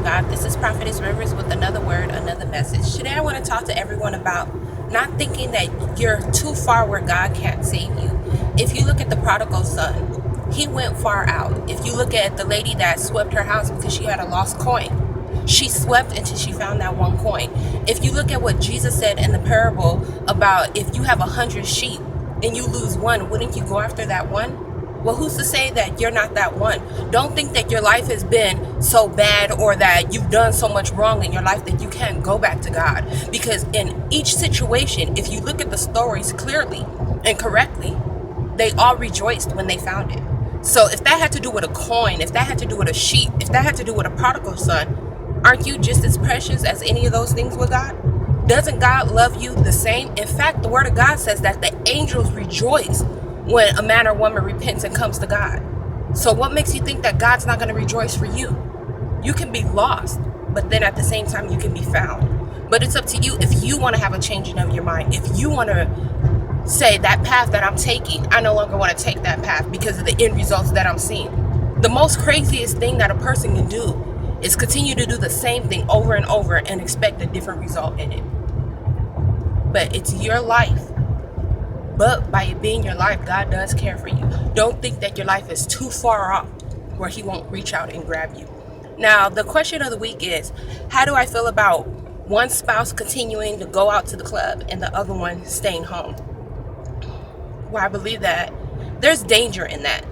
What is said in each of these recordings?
God. This is Prophetess Rivers with another word, another message. Today I want to talk to everyone about not thinking that you're too far where God can't save you. If you look at the prodigal son, he went far out. If you look at the lady that swept her house because she had a lost coin, she swept until she found that one coin. If you look at what Jesus said in the parable about if you have 100 sheep and you lose one, wouldn't you go after that one? Well, who's to say that you're not that one? Don't think that your life has been so bad or that you've done so much wrong in your life that you can't go back to God. Because in each situation, if you look at the stories clearly and correctly, they all rejoiced when they found it. So if that had to do with a coin, if that had to do with a sheep, if that had to do with a prodigal son, aren't you just as precious as any of those things with God? Doesn't God love you the same? In fact, the word of God says that the angels rejoice when a man or woman repents and comes to God. So what makes you think that God's not going to rejoice for you? You can be lost, but then at the same time you can be found. But it's up to you if you want to have a changing of your mind. If you want to say that path that I'm taking, I no longer want to take that path because of the end results that I'm seeing. The most craziest thing that a person can do is continue to do the same thing over and over and expect a different result in it. But it's your life. But by it being your life, God does care for you. Don't think that your life is too far off where He won't reach out and grab you. Now, the question of the week is, how do I feel about one spouse continuing to go out to the club and the other one staying home? Well, I believe that there's danger in that.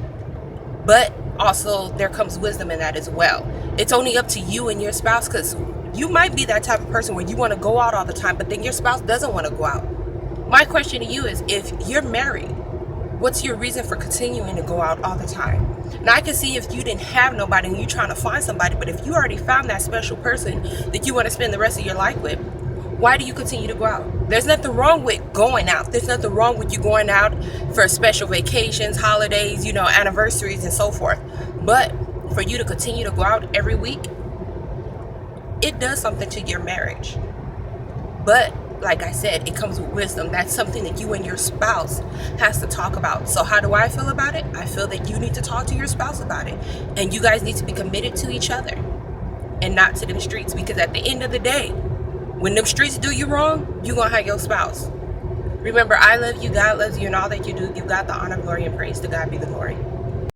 But also there comes wisdom in that as well. It's only up to you and your spouse, because you might be that type of person where you want to go out all the time, but then your spouse doesn't want to go out. My question to you is, if you're married, what's your reason for continuing to go out all the time? Now, I can see if you didn't have nobody and you're trying to find somebody, but if you already found that special person that you want to spend the rest of your life with, why do you continue to go out? There's nothing wrong with going out. There's nothing wrong with you going out for special vacations, holidays, anniversaries and so forth. But for you to continue to go out every week, it does something to your marriage. But like I said, it comes with wisdom. That's something that you and your spouse has to talk about. So how do I feel about it? I feel that you need to talk to your spouse about it. And you guys need to be committed to each other and not to them streets. Because at the end of the day, when them streets do you wrong, you're going to have your spouse. Remember, I love you, God loves you, and all that you do, give God the honor, glory, and praise. To God be the glory.